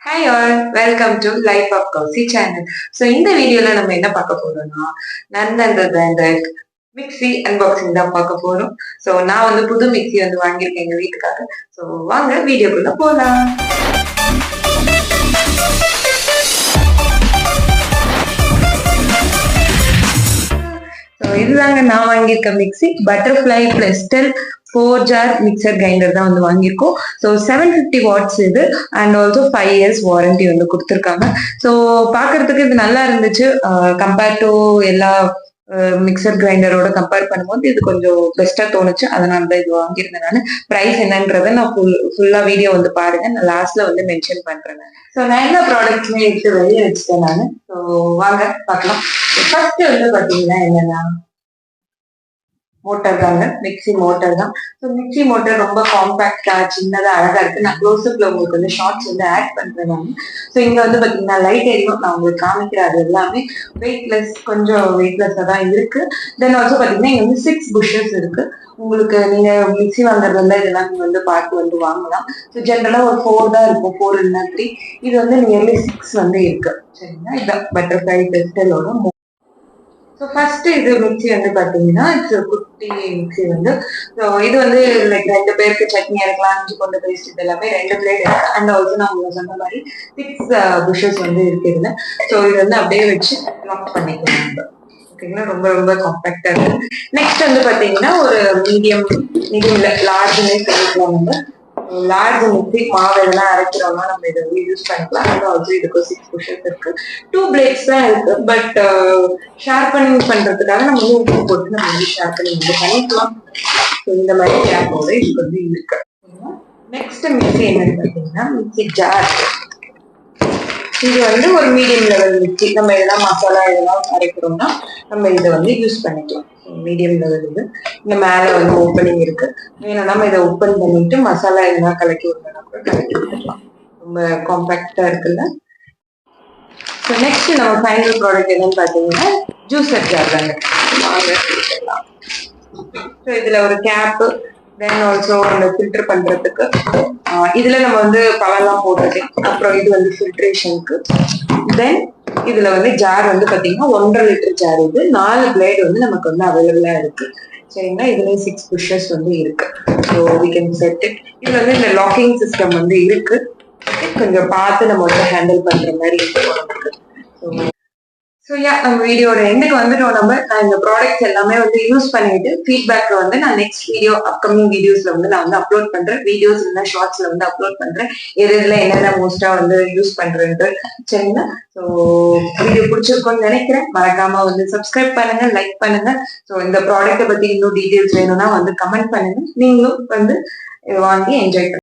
Hi all, welcome to Life of Kausi channel. So இந்த வீடியோல நம்ம என்ன பார்க்க போறோம்னா நந்தந்த பிராண்டட் மிக்ஸி அன்பாக்சிங் தான் பார்க்க போறோம். ஸோ நான் வந்து புது மிக்ஸி வந்து வாங்கியிருக்கேன் எங்க வீட்டுக்காக. ஸோ வாங்க வீடியோக்குள்ள போலாம். ஸோ இதுதாங்க நான் வாங்கியிருக்க மிக்ஸி பட்டர்ஃப்ளை பிளஸ்டல் 4 jar மிக்சர் கிரைண்டர் தான் வந்து வாங்கியிருக்கோம். ஸோ 750 watts இது அண்ட் ஆல்சோ 5 years வாரண்டி வந்து கொடுத்துருக்காங்க. ஸோ பார்க்கறதுக்கு இது நல்லா இருந்துச்சு. கம்பேர்ட் டு எல்லா மிக்சர் கிரைண்டரோட கம்பேர் பண்ணும்போது இது கொஞ்சம் பெஸ்டா தோணுச்சு. அதனால தான் இது வாங்கியிருந்தேன். நான் ப்ரைஸ் என்னன்றதை நான் ஃபுல்லா வீடியோ வந்து பாருங்க. நான் லாஸ்ட்ல வந்து மென்ஷன் பண்றேன். ஸோ நான் எல்லா ப்ராடக்ட்ஸுமே எடுத்து வெளியே வச்சுட்டேன் நான். ஸோ வாங்க பார்க்கலாம். ஃபர்ஸ்ட் வந்து பாத்தீங்கன்னா என்னன்னா மோட்டர் தாங்க, மிக்சி மோட்டர் தான். ஸோ மிக்சி மோட்டர் ரொம்ப காம்பாக்டா சின்னதா அழகா இருக்கு. நான் க்ளோஸ்அப்ல உங்களுக்கு வந்து ஷார்ட்ஸ் வந்து ஆட் பண்றேன் நான். ஸோ இங்க வந்து பாத்தீங்கன்னா லைட் எரியும். நான் உங்களுக்கு காமிக்கிறேன். அது எல்லாமே வெயிட்லெஸ், கொஞ்சம் வெயிட்லெஸ்ஸா தான் இருக்கு. தென் ஆல்சோ பாத்தீங்கன்னா இங்க வந்து 6 புஷஸ் இருக்கு. உங்களுக்கு நீங்க மிக்சி வாங்குறது வந்து இதெல்லாம் நீங்க வந்து பார்த்து வந்து வாங்கலாம். ஸோ ஜென்ரலா ஒரு 4 தான் இருக்கும், 4 இல்லைன்னா 3. இது வந்து நியர்லி 6 வந்து இருக்கு. சரிங்களா, இதுதான் பட்டர்ஃப்ளை பிளஸ்டலோட. ஸோ ஃபர்ஸ்ட் இது மிக்சி வந்து பாத்தீங்கன்னா குட்டி மிக்சி வந்து. ஸோ இது வந்து லைக் 2 பேருக்கு சட்னி அரைக்கலாம், இஞ்சி பூண்டு பேஸ்ட் இது எல்லாமே 2 பிளேட் இருக்கு. அண்ட் ஆல்சோ நான் உங்களுக்கு சொன்ன மாதிரி 6 புஷஸ் வந்து இருக்கு இதுல. ஸோ இது வந்து அப்படியே வச்சு லாக் பண்ணிக்கலாம். ஓகேங்களா, ரொம்ப ரொம்ப காம்பாக்டா இருக்கு. நெக்ஸ்ட் வந்து பாத்தீங்கன்னா ஒரு மீடியம் லார்ஜ்னே சொல்லிக்கலாம். நம்ம லார்ஜ் மிக்சி மாவு எதெல்லாம் அரைக்கிறோம்னா நம்ம இதை வந்து யூஸ் பண்ணிக்கலாம். அது ஆல்சோ இதுக்கு 6 புஷஸ் இருக்கு. 2 பிளேட்ஸ் தான் இருக்கு. பட் ஷார்பனிங் பண்றதுக்காக நம்ம வந்து உப்பு போட்டு நம்ம வந்து ஷார்பனிங் வந்து பண்ணிக்கலாம். இந்த மாதிரி கேப்போட இது வந்து இருக்கு. நெக்ஸ்ட் மிக்சி என்னன்னு பாத்தீங்கன்னா மிக்சி ஜார். இது வந்து ஒரு மீடியம் லெவல் மிக்சி. நம்ம எதெல்லாம் மசாலா இதெல்லாம் அரைக்கிறோம்னா நம்ம இதை வந்து யூஸ் பண்ணிக்கலாம். மீடியம் லெவல் இது. இந்த மேல வந்து ஓப்பனிங் இருக்கு. வேணும்னா நம்ம இதை ஓப்பன் பண்ணிட்டு மசாலா எதனா கலக்கி விடணும்னா கூட கலக்கி விட்டுக்கலாம். ரொம்ப காம்பாக்டா இருக்குல்ல. ஸோ நெக்ஸ்ட் நம்ம ஃபைனல் ப்ராடக்ட் என்னன்னு பாத்தீங்கன்னா ஜூஸர் ஜார் தாங்க. ஸோ இதுல ஒரு கேப்பு, தென் ஆல்சோ அந்த ஃபில்டர் பண்றதுக்கு இதுல நம்ம வந்து பழம்லாம் போட்டுட்டு, அப்புறம் இது வந்து ஃபில்ட்ரேஷனுக்கு. தென் இதுல வந்து ஜார் வந்து பாத்தீங்கன்னா 1.5 லிட்டர் ஜார். இது 4 பிளேட் வந்து நமக்கு வந்து அவைலபிளா இருக்கு. சரிங்களா, இதுலயும் 6 புஷஸ் வந்து இருக்கு. So we can set it. இது வந்து இந்த லாக்கிங் சிஸ்டம் வந்து இருக்கு. கொஞ்சம் பார்த்து நம்ம வந்து ஹேண்டில் பண்ற மாதிரி இருக்கு. ஸோ நம்ம வீடியோட எண்டுக்கு வந்துட்டோம். நான் இந்த ப்ராடக்ட்ஸ் எல்லாமே வந்து யூஸ் பண்ணிட்டு ஃபீட்பேக் வந்து நான் நெக்ஸ்ட் வீடியோ அப்கமிங் வீடியோஸ்ல வந்து நான் வந்து அப்லோட் பண்றேன். வீடியோஸ் இல்லைன்னா ஷார்ட்ஸ்ல வந்து அப்லோட் பண்றேன். எதுல என்னென்ன மோஸ்டா வந்து யூஸ் பண்றேன்ட்டு. சரிங்களா, ஸோ வீடியோ பிடிச்சிருக்கும்னு நினைக்கிறேன். மறக்காம வந்து சப்ஸ்கிரைப் பண்ணுங்க, லைக் பண்ணுங்க. ஸோ இந்த ப்ராடக்ட்டை பத்தி இன்னும் டீடைல்ஸ் வேணும்னா வந்து கமெண்ட் பண்ணுங்க. நீங்களும் வந்து வாங்கி என்ஜாய் பண்ணுங்க.